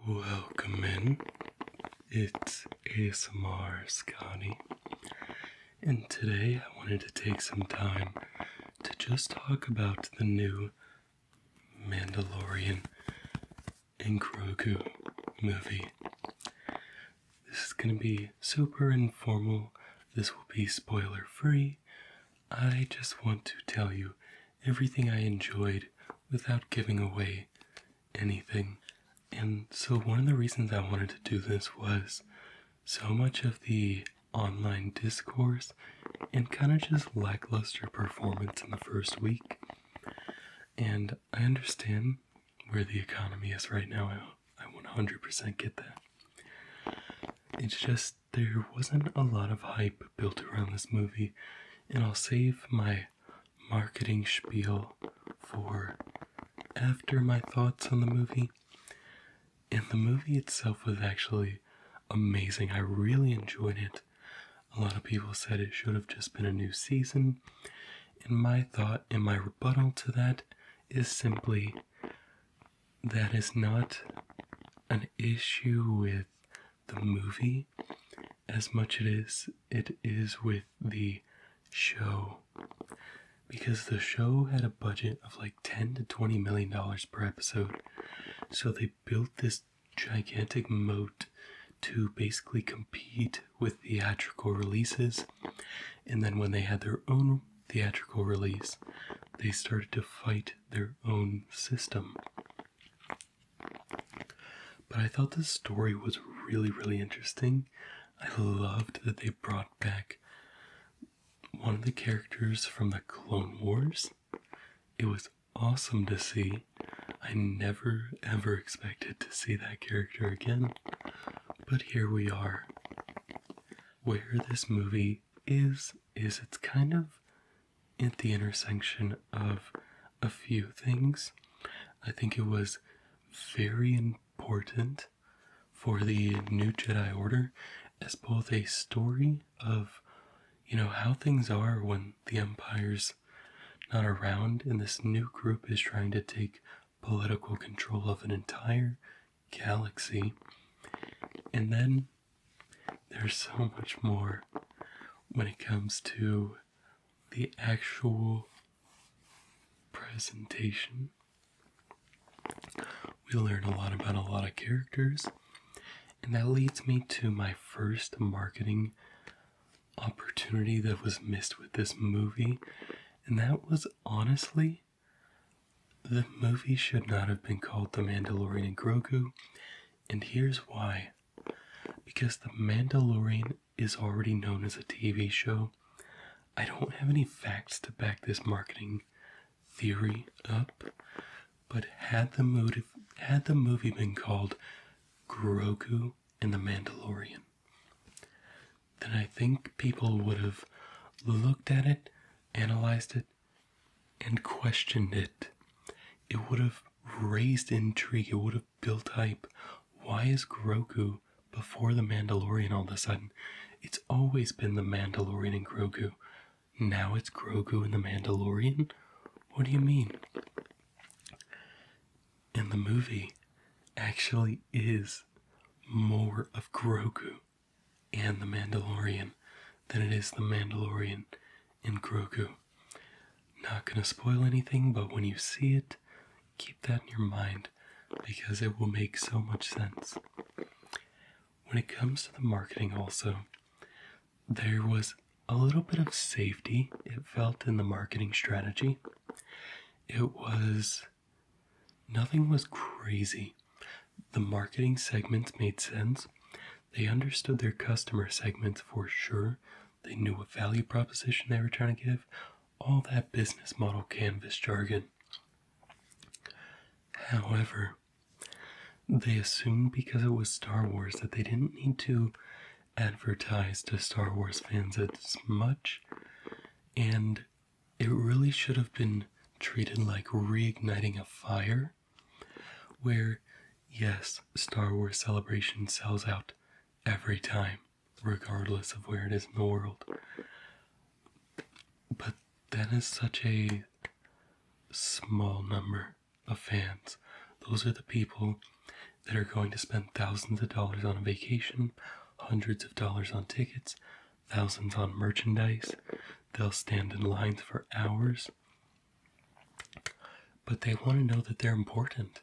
Welcome in. It's ASMR Scotty, and today I wanted to take some time to just talk about the new Mandalorian and Grogu movie. This is going to be super informal. This will be spoiler free. I just want to tell you everything I enjoyed without giving away anything. And so one of the reasons I wanted to do this was so much of the online discourse and kind of just lackluster performance in the first week. And I understand where the economy is right now. I 100% get that. It's just there wasn't a lot of hype built around this movie, and I'll save my marketing spiel for after my thoughts on the movie. And the movie itself was actually amazing. I really enjoyed it. A lot of people said it should have just been a new season. And my thought and my rebuttal to that is simply that is not an issue with the movie as much it is with the show. Because the show had a budget of like $10 to $20 million per episode. So they built this gigantic moat to basically compete with theatrical releases. And then when they had their own theatrical release, they started to fight their own system. But I thought the story was really, really interesting. I loved that they brought back one of the characters from the Clone Wars. It was awesome to see. I never ever expected to see that character again. But here we are. Where this movie is it's kind of at the intersection of a few things. I think it was very important for the New Jedi Order as both a story of how things are when the Empire's not around and this new group is trying to take political control of an entire galaxy. And then there's so much more when it comes to the actual presentation. We learn a lot about a lot of characters, and that leads me to my first marketing opportunity that was missed with this movie, and that was honestly, the movie should not have been called The Mandalorian and Grogu, and here's why. Because The Mandalorian is already known as a TV show. I don't have any facts to back this marketing theory up, but had the movie been called Grogu and The Mandalorian, then I think people would have looked at it, analyzed it, and questioned it. It would have raised intrigue. It would have built hype. Why is Grogu before the Mandalorian all of a sudden? It's always been the Mandalorian and Grogu. Now it's Grogu and the Mandalorian? What do you mean? And the movie actually is more of Grogu and the Mandalorian than it is the Mandalorian and Grogu. Not gonna spoil anything, but when you see it, keep that in your mind because it will make so much sense. When it comes to the marketing also, there was a little bit of safety, it felt, in the marketing strategy. Nothing was crazy. The marketing segments made sense. They understood their customer segments for sure. They knew what value proposition they were trying to give. All that business model canvas jargon. However, they assumed because it was Star Wars that they didn't need to advertise to Star Wars fans as much, and it really should have been treated like reigniting a fire, where, yes, Star Wars Celebration sells out every time, regardless of where it is in the world. But that is such a small number of fans. Those are the people that are going to spend thousands of dollars on a vacation, hundreds of dollars on tickets, thousands on merchandise. They'll stand in lines for hours. But they want to know that they're important.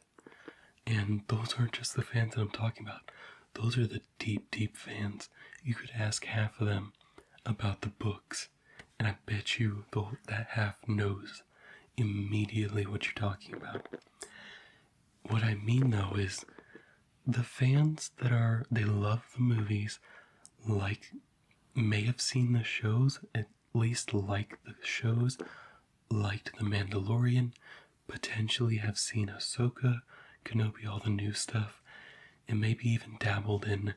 And those aren't just the fans that I'm talking about. Those are the deep, deep fans. You could ask half of them about the books, and I bet you that half knows immediately what you're talking about. What I mean, though, is the fans they love the movies, may have seen the shows, at least like the shows, liked The Mandalorian, potentially have seen Ahsoka, Kenobi, all the new stuff, and maybe even dabbled in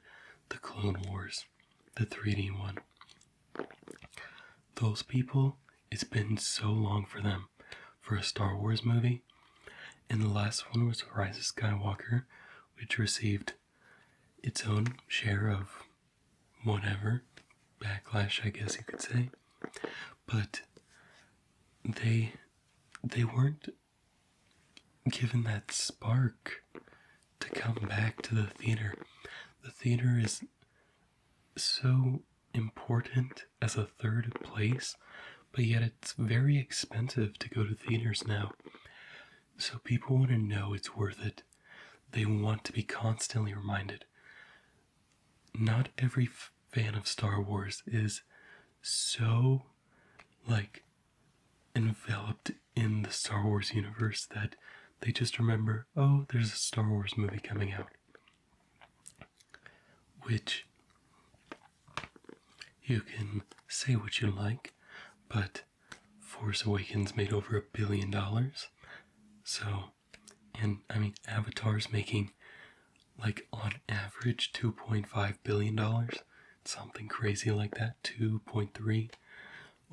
the Clone Wars, the 3D one. Those people, it's been so long for them for a Star Wars movie, and the last one was Rise of Skywalker, which received its own share of whatever, backlash I guess you could say, but they weren't given that spark to come back to the theater. The theater is so important as a third place, but yet it's very expensive to go to theaters now. So people want to know it's worth it. They want to be constantly reminded. Not every fan of Star Wars is so, enveloped in the Star Wars universe that they just remember, oh, there's a Star Wars movie coming out. Which, you can say what you like, but Force Awakens made over $1 billion. So, and I mean, Avatar's making, on average, $2.5 billion. Something crazy like that, 2.3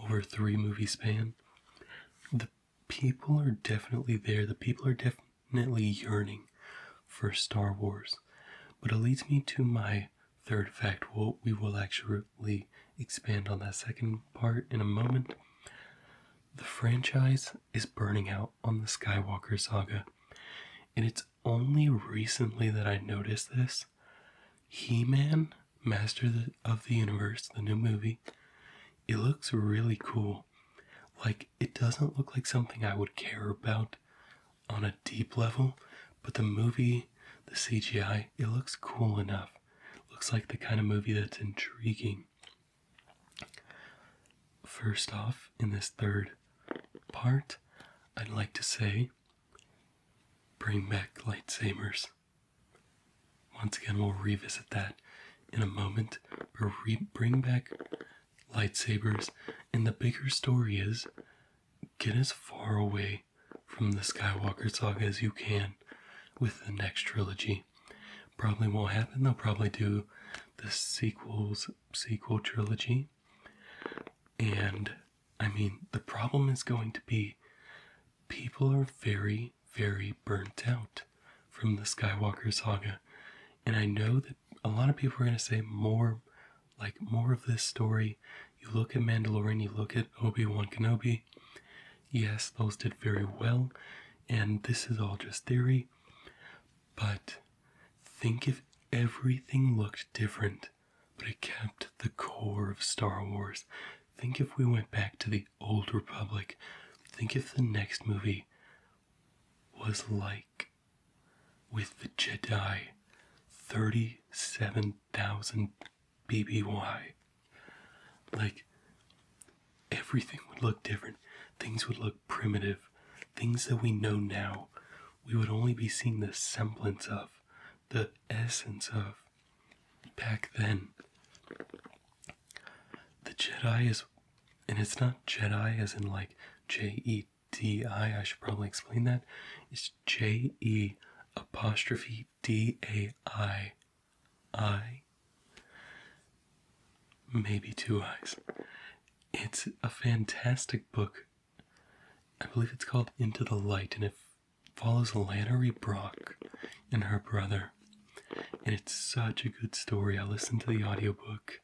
over a 3-movie span. The people are definitely there. The people are definitely yearning for Star Wars. But it leads me to my third fact. We will actually expand on that second part in a moment. The franchise is burning out on the Skywalker saga. And it's only recently that I noticed this. He-Man, Master of the Universe, the new movie, it looks really cool. It doesn't look like something I would care about on a deep level, but the movie, the CGI, it looks cool enough. It looks like the kind of movie that's intriguing. First off, in this third part, I'd like to say, bring back lightsabers. Once again, we'll revisit that in a moment, but bring back lightsabers, and the bigger story is, get as far away from the Skywalker saga as you can with the next trilogy. Probably won't happen. They'll probably do the sequel trilogy. And, I mean, the problem is going to be people are very, very burnt out from the Skywalker saga. And I know that a lot of people are going to say more of this story. You look at Mandalorian, you look at Obi-Wan Kenobi. Yes, those did very well, and this is all just theory. But think if everything looked different, but it kept the core of Star Wars. Think if we went back to the Old Republic. Think if the next movie was with the Jedi, 37,000 BBY. Everything would look different. Things would look primitive. Things that we know now, we would only be seeing the semblance of, the essence of, back then. The Jedi is, and it's not Jedi as in J-E-D-I, I should probably explain that. It's J-E-D-A-I. Maybe 2 eyes. It's a fantastic book. I believe it's called Into the Light, and it follows Lannery Brock and her brother. And it's such a good story. I listened to the audiobook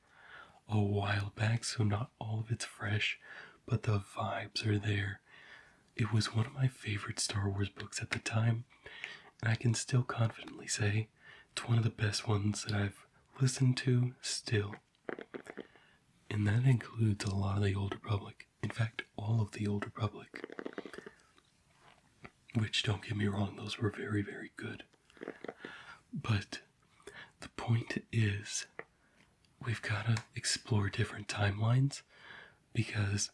a while back, so not all of it's fresh, but the vibes are there. It was one of my favorite Star Wars books at the time, and I can still confidently say It's one of the best ones that I've listened to still. And that includes a lot of the Old Republic. In fact, all of the Old Republic. Which, don't get me wrong, those were very, very good. But the point is, we've got to explore different timelines, because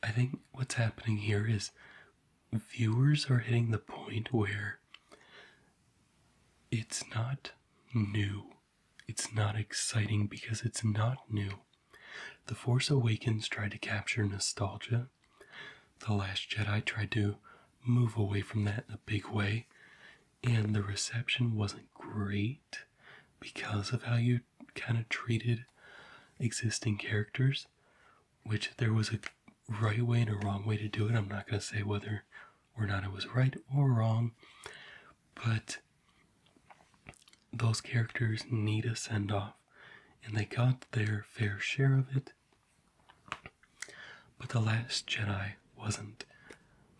I think what's happening here is viewers are hitting the point where it's not new. It's not exciting because it's not new. The Force Awakens tried to capture nostalgia. The Last Jedi tried to move away from that in a big way, and the reception wasn't great because of how you kind of treated existing characters, which there was a right way and a wrong way to do it. I'm not going to say whether or not it was right or wrong, but those characters need a send-off, and they got their fair share of it. But The Last Jedi wasn't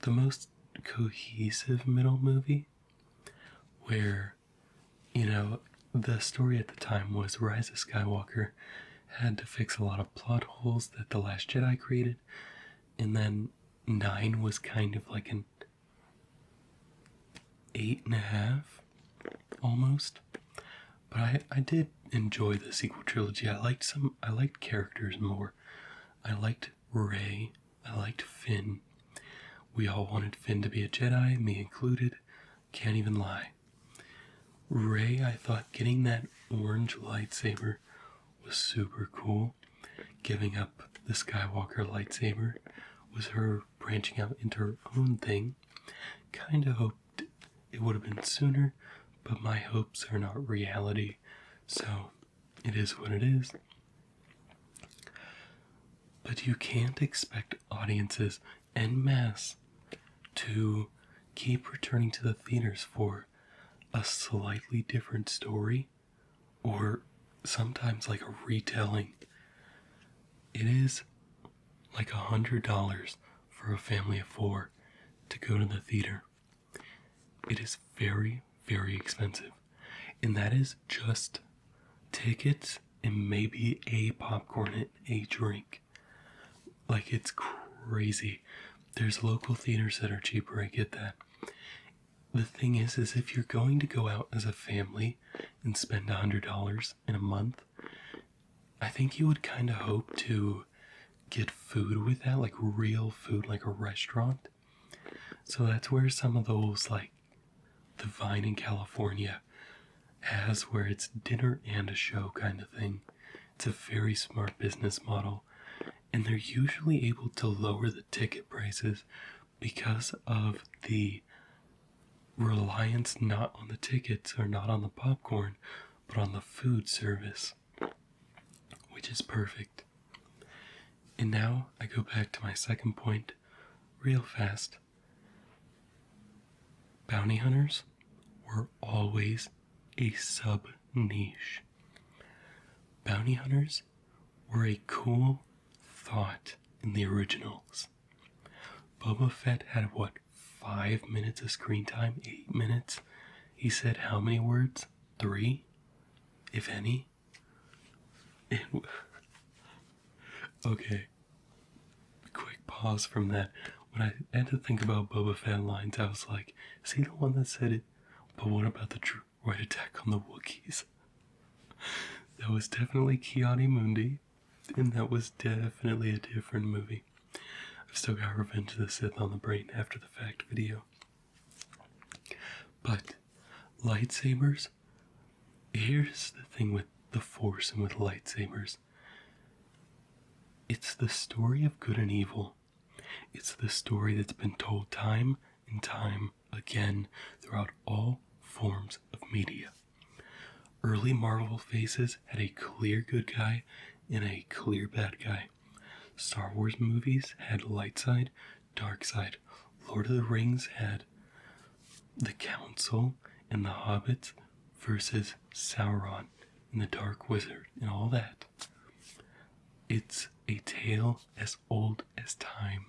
the most cohesive middle movie, where, the story at the time was Rise of Skywalker had to fix a lot of plot holes that The Last Jedi created, and then 9 was kind of like an 8.5, almost. But I did enjoy the sequel trilogy. I liked characters more. I liked Rey. I liked Finn. We all wanted Finn to be a Jedi, me included. Can't even lie. Rey, I thought getting that orange lightsaber was super cool. Giving up the Skywalker lightsaber was her branching out into her own thing. Kinda hoped it would have been sooner, but my hopes are not reality, so it is what it is. But you can't expect audiences en masse to keep returning to the theaters for a slightly different story, or sometimes like a retelling. It is like $100 for a family of 4 to go to the theater. It is very, very expensive, and that is just tickets and maybe a popcorn and a drink. Like, it's crazy. There's local theaters that are cheaper, I get that. The thing is if you're going to go out as a family and spend $100 in a month, I think you would kind of hope to get food with that, like real food, like a restaurant. So that's where some of those, like the Vine in California has, where it's dinner and a show kind of thing. It's a very smart business model, and they're usually able to lower the ticket prices because of the reliance not on the tickets or not on the popcorn, but on the food service, which is perfect. And now I go back to my second point real fast. Bounty hunters were always a sub-niche. Bounty hunters were a cool thought in the originals. Boba Fett had, 5 minutes of screen time? 8 minutes? He said how many words? 3? If any? Okay. Quick pause from that. When I had to think about Boba Fett lines, I was like, is he the one that said it? But what about the droid attack on the Wookiees? That was definitely Ki-Adi-Mundi, and that was definitely a different movie. I've still got Revenge of the Sith on the brain after the fact video. But lightsabers, here's the thing with the Force and with lightsabers. It's the story of good and evil. It's the story that's been told time and time again throughout all forms of media. Early Marvel phases had a clear good guy and a clear bad guy. Star Wars movies had light side, dark side. Lord of the Rings had the Council and the Hobbits versus Sauron and the Dark Wizard and all that. It's a tale as old as time.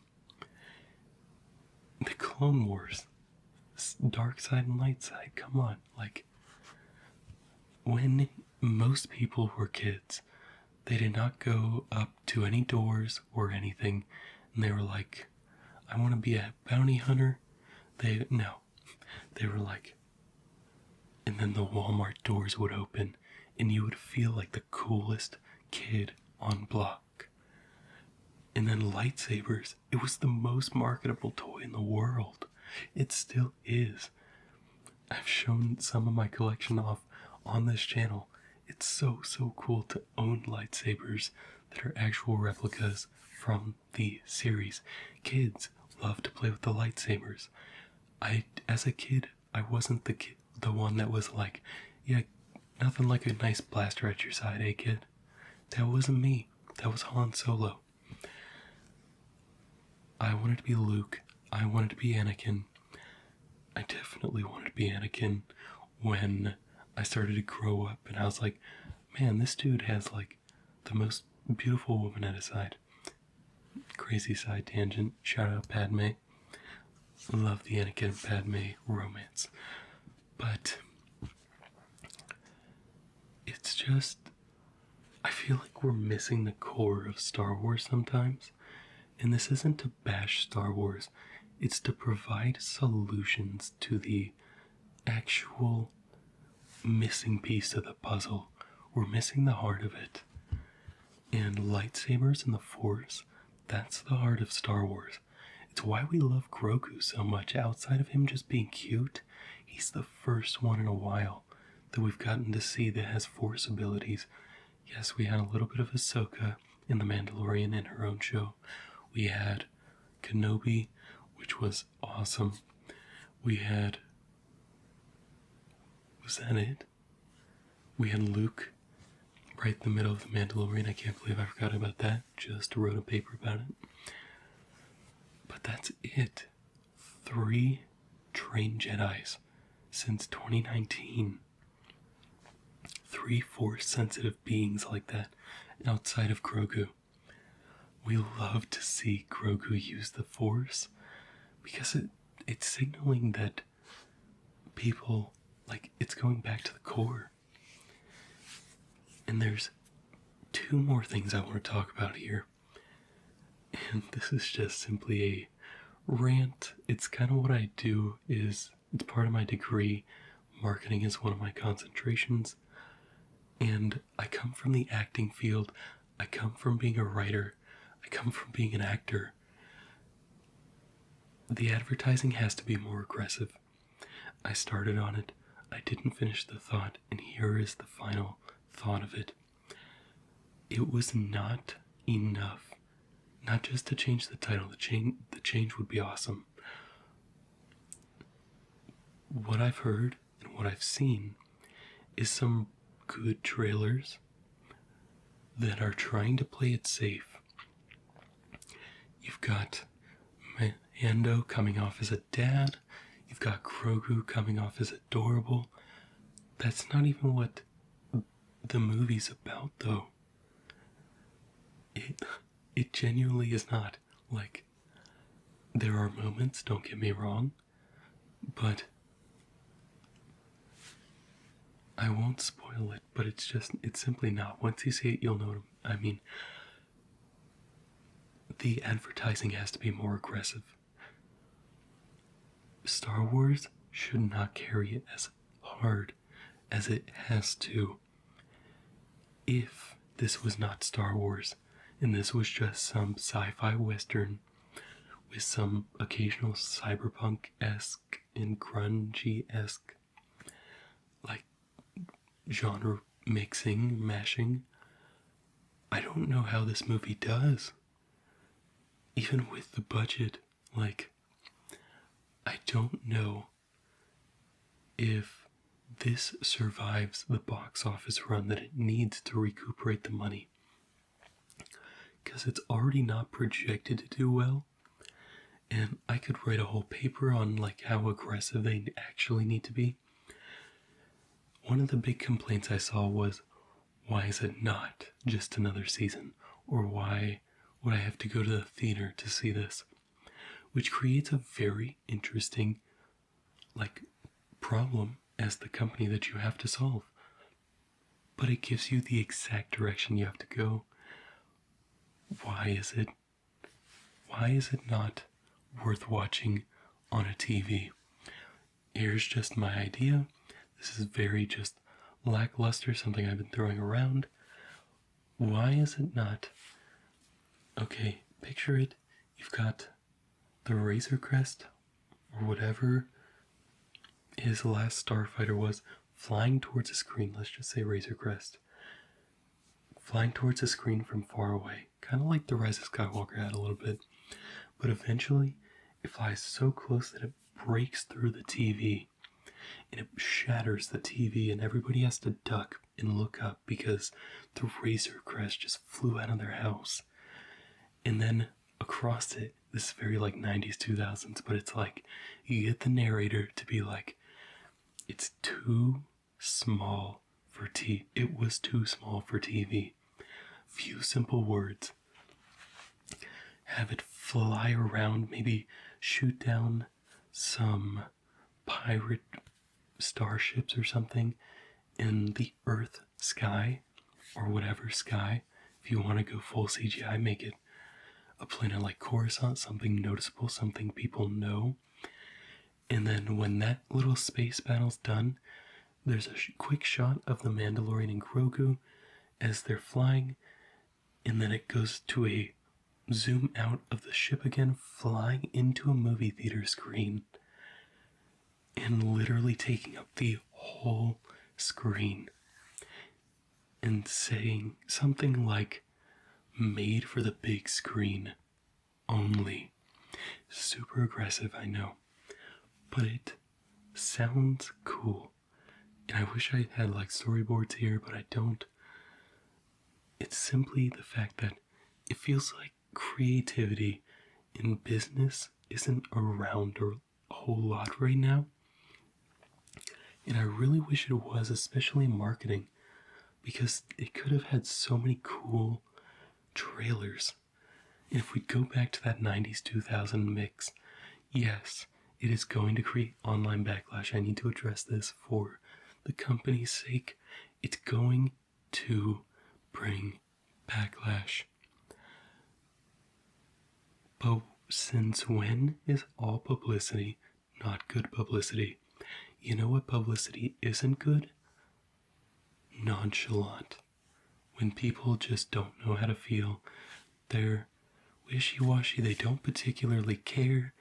The Clone Wars, dark side and light side, come on, like, when most people were kids, they did not go up to any doors or anything, and they were like, I want to be a bounty hunter. No. They were like, and then the Walmart doors would open, and you would feel like the coolest kid on block. And then lightsabers, it was the most marketable toy in the world. It still is. I've shown some of my collection off on this channel. It's so cool to own lightsabers that are actual replicas from the series. Kids love to play with the lightsabers. As a kid, I wasn't the one that was like, yeah, nothing like a nice blaster at your side, eh, kid? That wasn't me. That was Han Solo. I wanted to be Luke. I wanted to be Anakin. I definitely wanted to be Anakin when I started to grow up, and I was like, man, this dude has like the most beautiful woman at his side. Crazy side tangent. Shout out Padme. Love the Anakin and Padme romance. But it's just, I feel like we're missing the core of Star Wars sometimes. And this isn't to bash Star Wars, it's to provide solutions to the actual missing piece of the puzzle. We're missing the heart of it. And lightsabers and the Force, that's the heart of Star Wars. It's why we love Grogu so much. Outside of him just being cute, he's the first one in a while that we've gotten to see that has Force abilities. Yes, we had a little bit of Ahsoka in The Mandalorian in her own show. We had Kenobi, which was awesome. We had... was that it? We had Luke right in the middle of The Mandalorian. I can't believe I forgot about that. Just wrote a paper about it. But that's it. 3 trained Jedis since 2019. 3 Force-sensitive beings like that outside of Grogu. We love to see Grogu use the Force because it's signaling that people, like, it's going back to the core. And there's 2 more things I want to talk about here. And this is just simply a rant. It's kind of what I do, it's part of my degree. Marketing is one of my concentrations. And I come from the acting field. I come from being a writer. I come from being an actor. The advertising has to be more aggressive. I started on it. I didn't finish the thought, and here is the final thought of it. It was not enough. Not just to change the title. The change would be awesome. What I've heard and what I've seen is some good trailers that are trying to play it safe. You've got Mando coming off as a dad. You've got Grogu coming off as adorable. That's not even what the movie's about, though. It genuinely is not. Like, there are moments, don't get me wrong, but I won't spoil it, but it's simply not. Once you see it, you'll know. I mean, the advertising has to be more aggressive. Star Wars should not carry it as hard as it has to. If this was not Star Wars, and this was just some sci-fi western with some occasional cyberpunk-esque and grungy-esque, like, genre mixing, mashing, I don't know how this movie does. Even with the budget, like, I don't know if this survives the box office run that it needs to recuperate the money. Because it's already not projected to do well. And I could write a whole paper on like how aggressive they actually need to be. One of the big complaints I saw was, why is it not just another season? Or why would I have to go to the theater to see this? Which creates a very interesting, like, problem as the company that you have to solve. but it gives you the exact direction you have to go. Why is it? Why is it not worth watching on a TV? Here's just my idea. This is very just lackluster, something I've been throwing around. Why is it not? Okay, picture it. You've got the Razor Crest, or whatever his last starfighter was, flying towards a screen. Let's just say Razor Crest. Flying towards a screen from far away. Kind of like the Rise of Skywalker had a little bit. But eventually, it flies so close that it breaks through the TV. And it shatters the TV, and everybody has to duck and look up because the Razor Crest just flew out of their house. And then across it, this is very like 90s, 2000s, but it's like you get the narrator to be like, it's too small for TV. It was too small for TV. Few simple words. Have it fly around, maybe shoot down some pirate starships or something in the Earth sky, or whatever sky. If you want to go full CGI, make it a planet like Coruscant, something noticeable, something people know. And then when that little space battle's done, there's a quick shot of the Mandalorian and Grogu as they're flying, and then it goes to a zoom out of the ship again, flying into a movie theater screen and literally taking up the whole screen and saying something like, made for the big screen only. Super aggressive, I know, but it sounds cool. And I wish I had like storyboards here, but I don't. It's simply the fact that it feels like creativity in business isn't around a whole lot right now. And I really wish it was, especially in marketing, because it could have had so many cool trailers. And if we go back to that 90s 2000 mix, yes, it is going to create online backlash. I need to address this for the company's sake. It's going to bring backlash. But since when is all publicity not good publicity? You know what publicity isn't good? Nonchalant. When people just don't know how to feel, they're wishy-washy, they don't particularly care,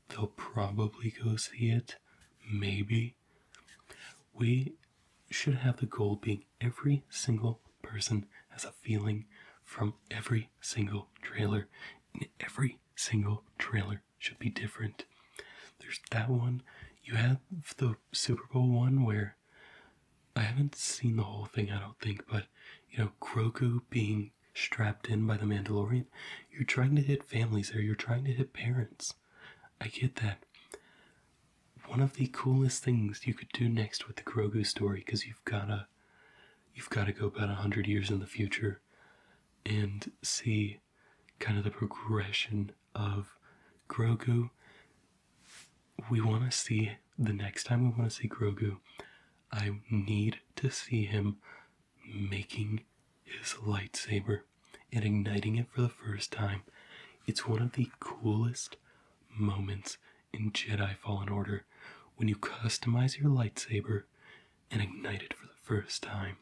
they'll probably go see it, maybe. We should have the goal being every single person has a feeling from every single trailer, and every single trailer should be different. There's that one. You have the Super Bowl one where I haven't seen the whole thing, I don't think, but Grogu being strapped in by the Mandalorian, you're trying to hit families there, you're trying to hit parents. I get that. One of the coolest things you could do next with the Grogu story, because you've gotta go about 100 years in the future and see kind of the progression of Grogu. We want to see, the next time we want to see Grogu, I need to see him making his lightsaber and igniting it for the first time. It's one of the coolest moments in Jedi Fallen Order, when you customize your lightsaber and ignite it for the first time.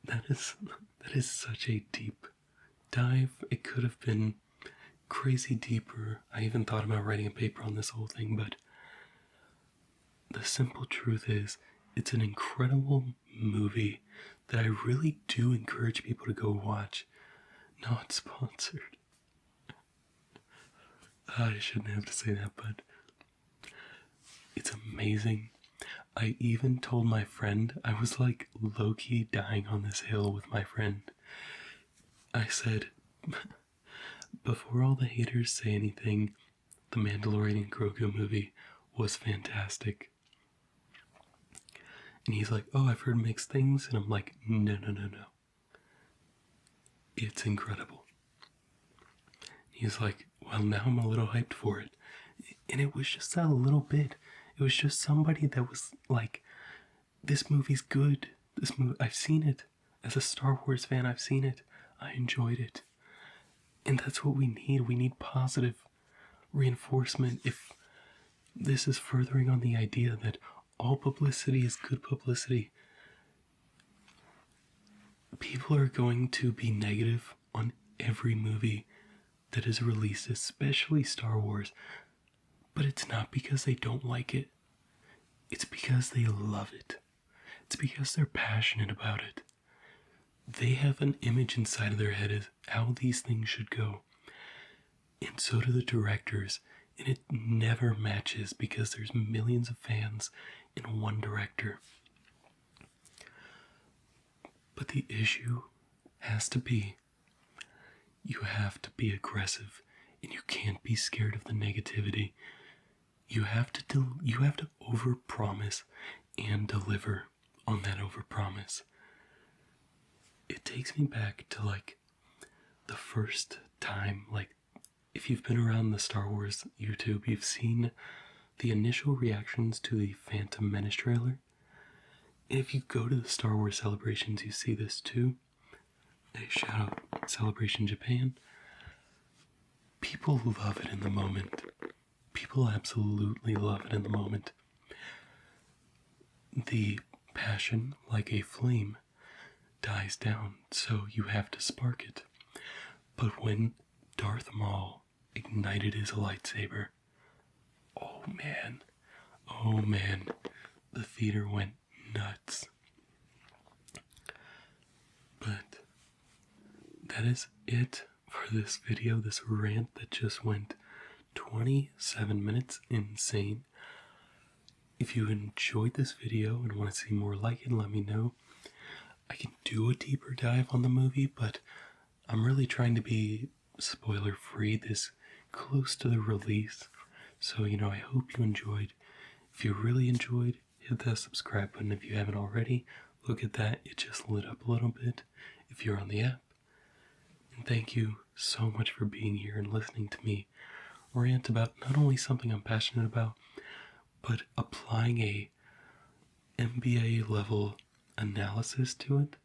That is such a deep dive. It could have been crazy deeper. I even thought about writing a paper on this whole thing, but the simple truth is, it's an incredible movie that I really do encourage people to go watch. Not sponsored. I shouldn't have to say that, but it's amazing. I even told my friend, I was like low-key dying on this hill with my friend. I said, before all the haters say anything, the Mandalorian and Grogu movie was fantastic. And he's like, oh, I've heard mixed things. And I'm like, no. It's incredible. He's like, well, now I'm a little hyped for it. And it was just that little bit. It was just somebody that was like this movie's good. I've seen it. As a Star Wars fan, I've seen it. I enjoyed it. And that's what we need. We need positive reinforcement. If this is furthering on the idea that all publicity is good publicity, people are going to be negative on every movie that is released, especially Star Wars. But it's not because they don't like it. It's because they love it. It's because they're passionate about it. They have an image inside of their head of how these things should go. And so do the directors. And it never matches because there's millions of fans in one director. But the issue has to be, you have to be aggressive and you can't be scared of the negativity. You have to overpromise and deliver on that overpromise. It takes me back to like the first time, like if you've been around the Star Wars YouTube, you've seen the initial reactions to the Phantom Menace trailer. And if you go to the Star Wars celebrations, you see this too. A shout out Celebration Japan. People love it in the moment. People absolutely love it in the moment. The passion, like a flame, dies down, so you have to spark it. But when Darth Maul ignited his lightsaber, oh man, the theater went nuts. But that is it for this video, this rant that just went 27 minutes insane. If you enjoyed this video and want to see more like it, let me know. I can do a deeper dive on the movie, but I'm really trying to be spoiler free this close to the release. So, I hope you enjoyed. If you really enjoyed, hit that subscribe button if you haven't already. Look at that, it just lit up a little bit if you're on the app. And thank you so much for being here and listening to me rant about not only something I'm passionate about, but applying a MBA level analysis to it.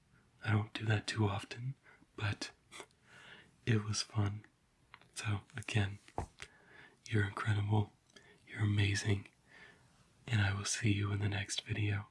I don't do that too often, but it was fun. So again, you're incredible, you're amazing, and I will see you in the next video.